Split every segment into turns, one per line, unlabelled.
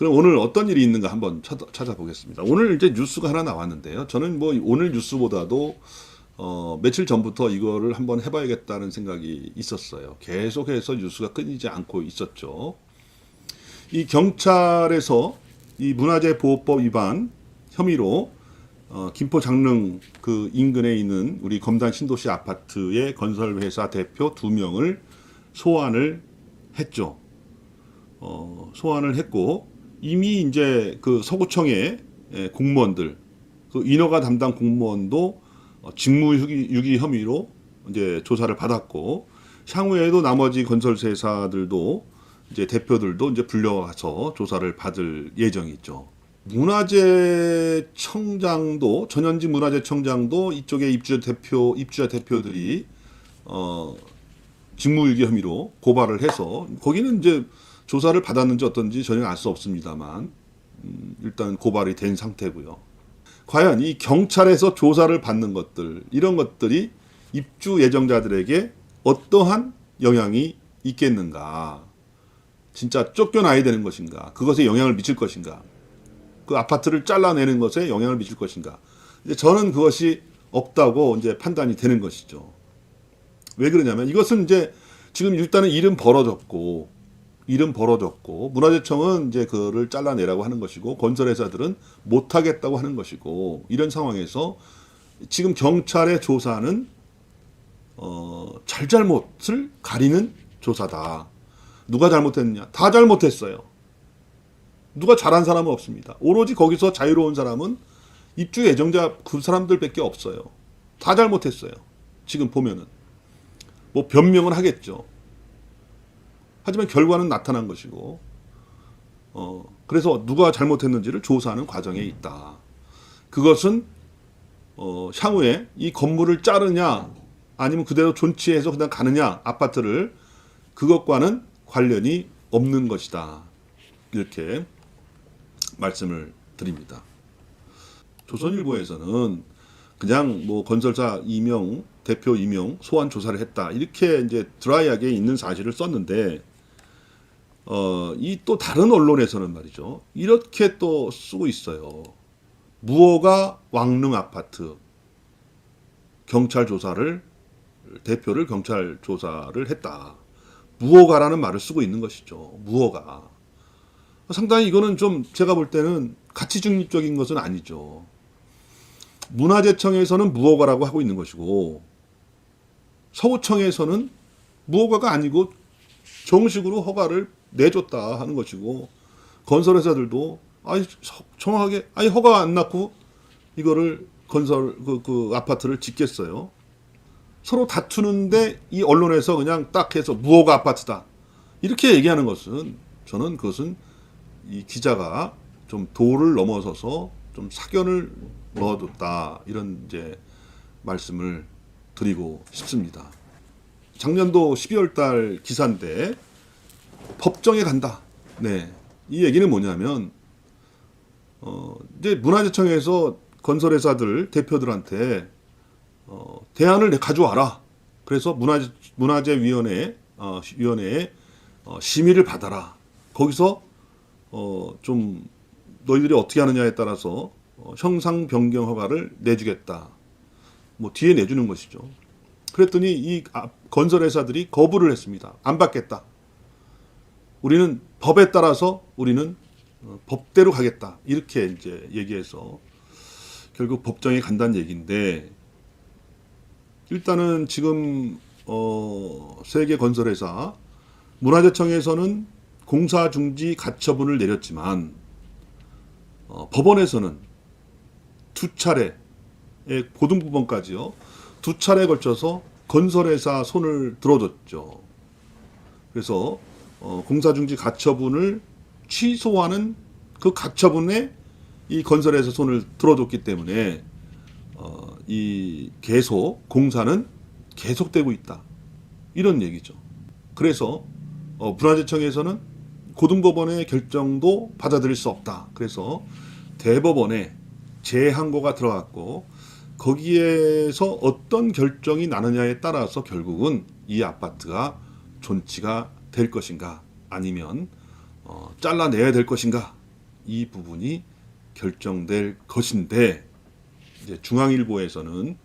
그럼 오늘 어떤 일이 있는가 한번 찾아보겠습니다. 오늘 이제 뉴스가 하나 나왔는데요. 저는 뭐 오늘 뉴스보다도 며칠 전부터 이거를 한번 해봐야겠다는 생각이 있었어요. 계속해서 뉴스가 끊이지 않고 있었죠. 이 경찰에서 이 문화재보호법 위반 혐의로 김포 장릉 그 인근에 있는 우리 검단 신도시 아파트의 건설회사 대표 2명을 소환을 했죠. 소환을 했고 이미 이제 그 서구청의 공무원들, 그 인허가 담당 공무원도 직무유기 혐의로 이제 조사를 받았고 향후에도 나머지 건설회사들도 이제 대표들도 이제 불려와서 조사를 받을 예정이죠. 문화재청장도 전현직 문화재청장도 이쪽에 입주자 대표들이 직무유기 혐의로 고발을 해서 거기는 이제 조사를 받았는지 어떤지 전혀 알 수 없습니다만 일단 고발이 된 상태고요. 과연 이 경찰에서 조사를 받는 것들 이런 것들이 입주 예정자들에게 어떠한 영향이 있겠는가? 진짜 쫓겨나야 되는 것인가? 그것에 영향을 미칠 것인가? 그 아파트를 잘라내는 것에 영향을 미칠 것인가? 이제 저는 그것이 없다고 이제 판단이 되는 것이죠. 왜 그러냐면 이것은 이제 지금 일단은 일은 벌어졌고 문화재청은 이제 그거를 잘라내라고 하는 것이고 건설회사들은 못하겠다고 하는 것이고 이런 상황에서 지금 경찰의 조사는 잘잘못을 가리는 조사다. 누가 잘못했느냐? 다 잘못했어요. 누가 잘한 사람은 없습니다. 오로지 거기서 자유로운 사람은 입주 예정자 그 사람들밖에 없어요. 다 잘못했어요. 지금 보면은 뭐 변명은 하겠죠. 하지만 결과는 나타난 것이고, 그래서 누가 잘못했는지를 조사하는 과정에 있다. 그것은 향후에 이 건물을 자르냐, 아니면 그대로 존치해서 그냥 가느냐, 아파트를 그것과는 관련이 없는 것이다. 이렇게 말씀을 드립니다. 조선일보에서는 그냥 뭐 건설사 임용, 대표 임용, 소환 조사를 했다. 이렇게 이제 드라이하게 있는 사실을 썼는데, 이 또 다른 언론에서는 말이죠. 이렇게 또 쓰고 있어요. 무허가 왕릉 아파트 대표를 경찰 조사를 했다. 무허가라는 말을 쓰고 있는 것이죠. 무허가. 상당히 이거는 좀 제가 볼 때는 가치 중립적인 것은 아니죠. 문화재청에서는 무허가라고 하고 있는 것이고 서구청에서는 무허가가 아니고 정식으로 허가를 내줬다 하는 것이고 건설회사들도 정확하게 허가 안 났고 이거를 건설 그 아파트를 짓겠어요. 서로 다투는데 이 언론에서 그냥 딱 해서 무허가 아파트다 이렇게 얘기하는 것은 저는 그것은 이 기자가 좀 도를 넘어서서 좀 사견을 넣어뒀다 이런 이제 말씀을 드리고 싶습니다. 작년도 12월 달 기사인데 법정에 간다. 네. 이 얘기는 뭐냐면 이제 문화재청에서 건설회사들 대표들한테 대안을 가져와라. 그래서 문화재위원회에 심의를 받아라. 거기서 좀 너희들이 어떻게 하느냐에 따라서 형상 변경 허가를 내주겠다. 뭐 뒤에 내주는 것이죠. 그랬더니 이 건설회사들이 거부를 했습니다. 안 받겠다. 우리는 법에 따라서 우리는 법대로 가겠다. 이렇게 이제 얘기해서 결국 법정에 간다는 얘기인데 일단은 지금 세계 건설회사 문화재청에서는 공사 중지 가처분을 내렸지만 법원에서는 두 차례 고등법원까지요. 두 차례에 걸쳐서 건설회사 손을 들어줬죠. 그래서 공사중지 가처분을 취소하는 그 가처분에 이 건설회사 손을 들어줬기 때문에 이 공사는 계속되고 있다. 이런 얘기죠. 그래서 문화재청에서는 고등법원의 결정도 받아들일 수 없다. 그래서 대법원에 재항고가 들어갔고 거기에서 어떤 결정이 나느냐에 따라서 결국은 이 아파트가 존치가 될 것인가 아니면 잘라내야 될 것인가 이 부분이 결정될 것인데 이제 중앙일보에서는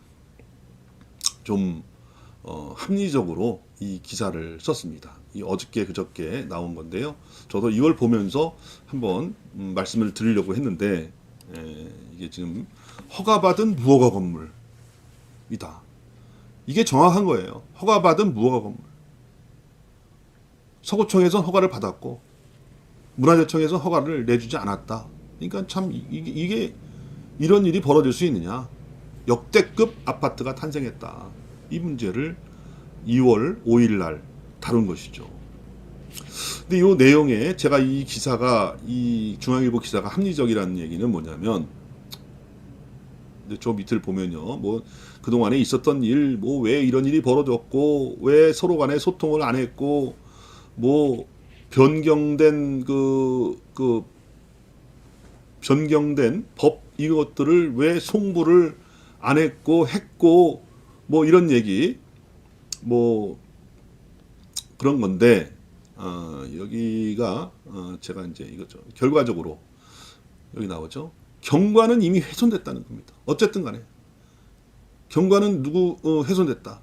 좀 합리적으로 이 기사를 썼습니다. 이 어저께 그저께 나온 건데요. 저도 이걸 보면서 한번 말씀을 드리려고 했는데 이게 지금 허가받은 무허가 건물이다. 이게 정확한 거예요. 허가받은 무허가 건물. 서구청에서 허가를 받았고 문화재청에서 허가를 내주지 않았다. 그러니까 참 이게 이런 일이 벌어질 수 있느냐. 역대급 아파트가 탄생했다. 이 문제를 2월 5일 날 다룬 것이죠. 근데 이 내용에 제가 이 기사가 이 중앙일보 기사가 합리적이라는 얘기는 뭐냐면 저 밑을 보면요. 뭐 그동안에 있었던 일, 뭐 왜 이런 일이 벌어졌고 왜 서로 간에 소통을 안 했고 뭐 변경된 변경된 법 이것들을 왜 송부를 안 했고 뭐 이런 얘기 뭐 그런 건데 여기가 제가 이제 이거죠. 결과적으로 여기 나오죠. 경관은 이미 훼손됐다는 겁니다. 어쨌든 간에 경관은 훼손됐다.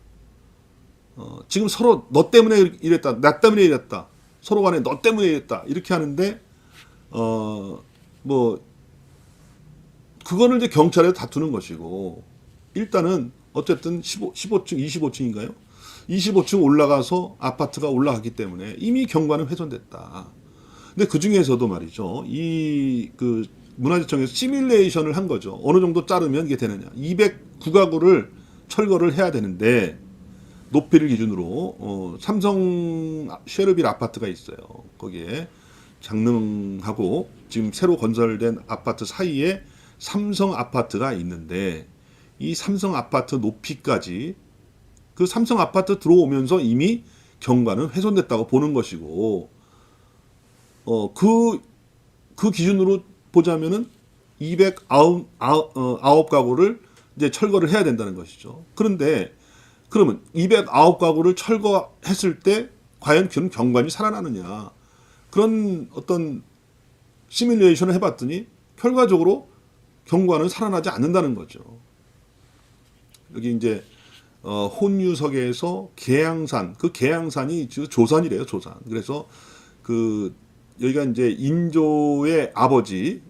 지금 서로 너 때문에 이랬다, 나 때문에 이랬다, 서로 간에 너 때문에 이랬다 이렇게 하는데 뭐 그거를 이제 경찰에 다투는 것이고 일단은 어쨌든 15층, 25층인가요? 25층 올라가서 아파트가 올라가기 때문에 이미 경관은 훼손됐다. 근데 그 중에서도 말이죠. 문화재청에서 시뮬레이션을 한 거죠. 어느 정도 자르면 이게 되느냐. 209가구를 철거를 해야 되는데 높이를 기준으로 삼성 쉐르빌 아파트가 있어요. 거기에 장릉하고 지금 새로 건설된 아파트 사이에 삼성 아파트가 있는데 이 삼성 아파트 높이까지 그 삼성 아파트 들어오면서 이미 경관은 훼손됐다고 보는 것이고 그 기준으로 보자면은 209가구를 이제 철거를 해야 된다는 것이죠. 그런데 그러면 209가구를 철거했을 때 과연 그런 경관이 살아나느냐 그런 어떤 시뮬레이션을 해봤더니 결과적으로 경관은 살아나지 않는다는 거죠. 여기 이제 혼유석에서 계양산, 그 계양산이 조산이래요, 조산. 그래서 여기가 이제 인조의 아버지,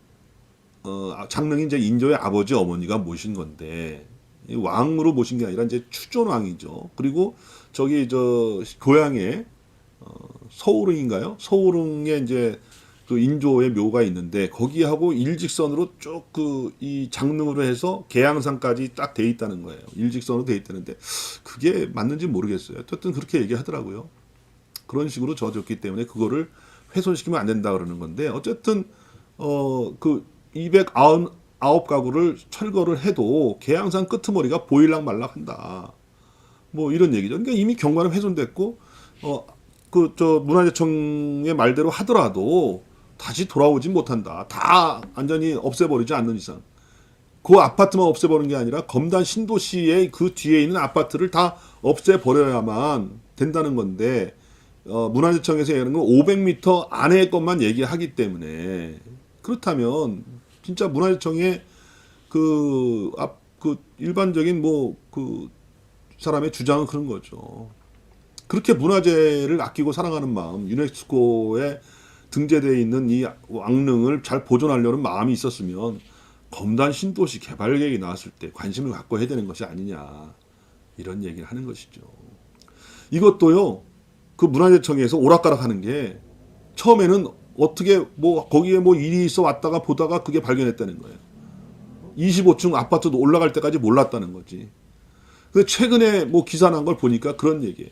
장릉이 이제 인조의 아버지 어머니가 모신 건데 왕으로 모신 게 아니라 이제 추존왕이죠. 그리고 저기 고향에 서울릉인가요? 서울릉에 이제 그 인조의 묘가 있는데 거기하고 일직선으로 쭉 이 장릉으로 해서 계양산까지 딱 돼 있다는 거예요. 일직선으로 돼 있다는데 그게 맞는지 모르겠어요. 어쨌든 그렇게 얘기하더라고요. 그런 식으로 져졌기 때문에 그거를 훼손시키면 안 된다 그러는 건데 어쨌든 299가구를 철거를 해도 계양산 끄트머리가 보일락 말락 한다. 뭐 이런 얘기죠. 그러니까 이미 경관은 훼손됐고 문화재청의 말대로 하더라도 다시 돌아오지 못한다. 다 완전히 없애버리지 않는 이상. 그 아파트만 없애버리는 게 아니라 검단 신도시의 그 뒤에 있는 아파트를 다 없애버려야만 된다는 건데 문화재청에서 얘기하는 건 500m 안의 것만 얘기하기 때문에 그렇다면 진짜 문화재청의 일반적인 사람의 주장은 그런 거죠. 그렇게 문화재를 아끼고 사랑하는 마음, 유네스코에 등재되어 있는 이 왕릉을 잘 보존하려는 마음이 있었으면 검단 신도시 개발 계획이 나왔을 때 관심을 갖고 해야 되는 것이 아니냐 이런 얘기를 하는 것이죠. 이것도요. 그 문화재청에서 오락가락하는 게 처음에는 어떻게 거기에 일이 있어 왔다가 보다가 그게 발견했다는 거예요. 25층 아파트도 올라갈 때까지 몰랐다는 거지. 근데 최근에 기사 난 걸 보니까 그런 얘기예요.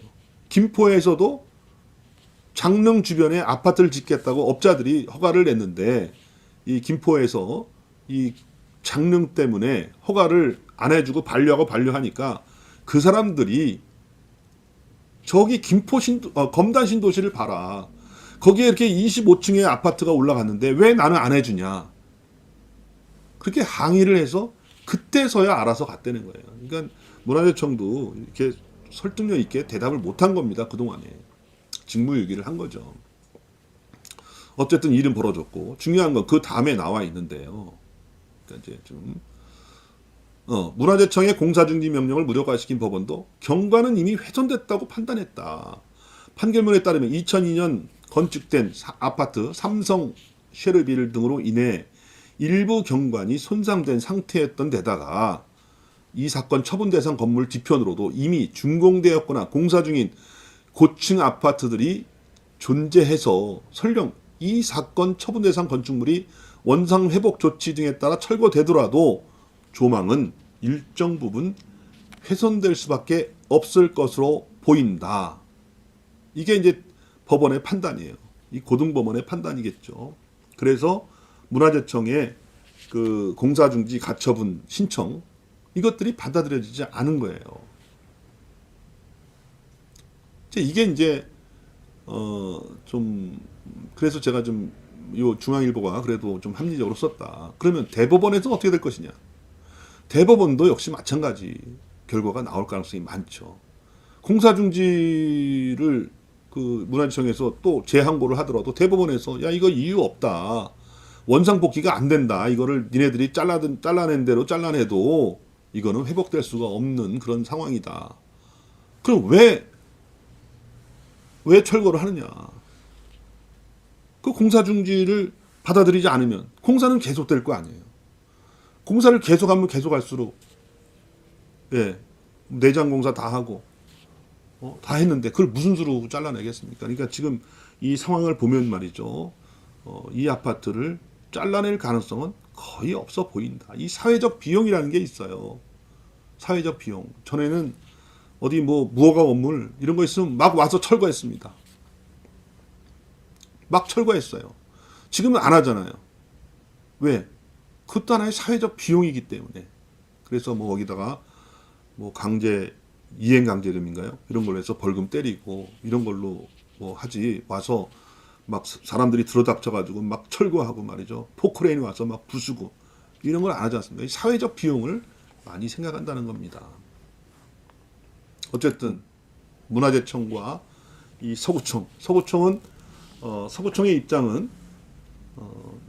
김포에서도 장릉 주변에 아파트를 짓겠다고 업자들이 허가를 냈는데 이 김포에서 이 장릉 때문에 허가를 안 해주고 반려하니까 그 사람들이 저기 검단 신도시를 봐라. 거기에 이렇게 25층의 아파트가 올라갔는데 왜 나는 안 해주냐. 그렇게 항의를 해서 그때서야 알아서 갔다는 거예요. 그러니까 문화재청도 이렇게 설득력 있게 대답을 못한 겁니다. 그동안에. 직무유기를 한 거죠. 어쨌든 일은 벌어졌고 중요한 건 그 다음에 나와 있는데요. 그러니까 이제 좀 문화재청의 공사중지 명령을 무력화시킨 법원도 경과는 이미 훼손됐다고 판단했다. 판결문에 따르면 2002년 건축된 아파트 삼성 쉐르빌 등으로 인해 일부 경관이 손상된 상태였던 데다가 이 사건 처분 대상 건물 뒤편으로도 이미 준공되었거나 공사 중인 고층 아파트들이 존재해서 설령 이 사건 처분 대상 건축물이 원상 회복 조치 등에 따라 철거되더라도 조망은 일정 부분 훼손될 수밖에 없을 것으로 보인다. 이게 이제 법원의 판단이에요. 이 고등법원의 판단이겠죠. 그래서 문화재청의 그 공사중지 가처분 신청 이것들이 받아들여지지 않은 거예요. 이게 이제 좀 그래서 제가 좀 요 중앙일보가 그래도 좀 합리적으로 썼다. 그러면 대법원에서 어떻게 될 것이냐? 대법원도 역시 마찬가지 결과가 나올 가능성이 많죠. 공사중지를 그 문화재청에서 또 재항고를 하더라도 대법원에서 야 이거 이유 없다. 원상복귀가 안 된다. 이거를 니네들이 잘라낸 대로 잘라내도 이거는 회복될 수가 없는 그런 상황이다. 그럼 왜 철거를 하느냐? 그 공사중지를 받아들이지 않으면 공사는 계속될 거 아니에요. 공사를 계속하면 계속할수록 내장 공사 다 하고 다 했는데 그걸 무슨 수로 잘라내겠습니까? 그러니까 지금 이 상황을 보면 말이죠. 이 아파트를 잘라낼 가능성은 거의 없어 보인다. 이 사회적 비용이라는 게 있어요. 사회적 비용. 전에는 어디 뭐 무허가 건물 이런 거 있으면 막 와서 철거했습니다. 막 철거했어요. 지금은 안 하잖아요. 왜? 그것도 하나의 사회적 비용이기 때문에. 그래서 뭐 거기다가 뭐 강제 이행강제금인가요? 이런 걸로 해서 벌금 때리고 이런 걸로 뭐 하지 와서 막 사람들이 들어닥쳐가지고 막 철거하고 말이죠. 포크레인이 와서 막 부수고 이런 걸 안 하지 않습니까? 이 사회적 비용을 많이 생각한다는 겁니다. 어쨌든 문화재청과 이 서구청의 입장은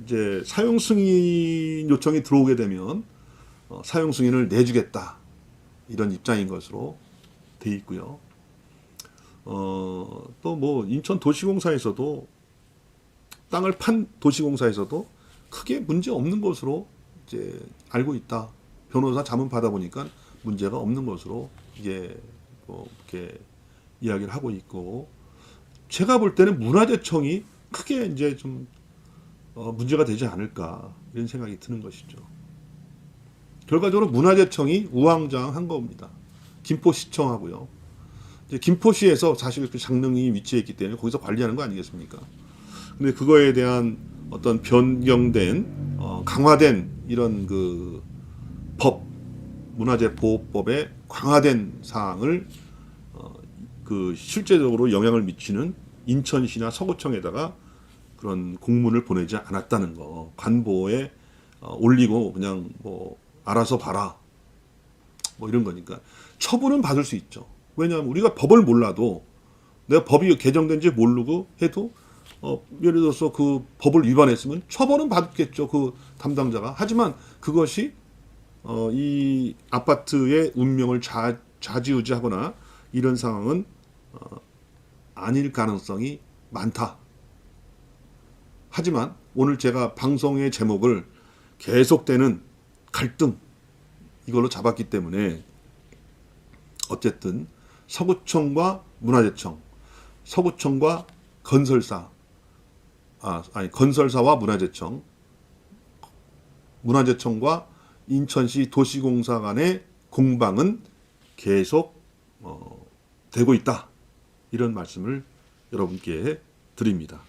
이제 사용 승인 요청이 들어오게 되면 사용 승인을 내주겠다 이런 입장인 것으로 돼 있고요. 또 뭐 인천 도시공사에서도 땅을 판 도시공사에서도 크게 문제 없는 것으로 이제 알고 있다. 변호사 자문 받아보니까 문제가 없는 것으로 이게 뭐 이렇게 이야기를 하고 있고, 제가 볼 때는 문화재청이 크게 이제 좀 문제가 되지 않을까 이런 생각이 드는 것이죠. 결과적으로 문화재청이 우왕좌왕한 겁니다. 김포시청하고요. 이제 김포시에서 사실 그 장릉이 위치해 있기 때문에 거기서 관리하는 거 아니겠습니까? 근데 그거에 대한 어떤 변경된 강화된 이런 그 문화재보호법의 강화된 사항을 그 실제적으로 영향을 미치는 인천시나 서구청에다가 그런 공문을 보내지 않았다는 거, 관보에 올리고 그냥 뭐 알아서 봐라 뭐 이런 거니까 처분은 받을 수 있죠. 왜냐하면 우리가 법을 몰라도 내가 법이 개정된지 모르고 해도 예를 들어서 그 법을 위반했으면 처벌은 받겠죠, 그 담당자가. 하지만 그것이 이 아파트의 운명을 좌지우지하거나 이런 상황은 아닐 가능성이 많다. 하지만 오늘 제가 방송의 제목을 계속되는 갈등 이걸로 잡았기 때문에 어쨌든 서구청과 문화재청, 서구청과 건설사와 문화재청, 문화재청과 인천시 도시공사 간의 공방은 계속 되고 있다. 이런 말씀을 여러분께 드립니다.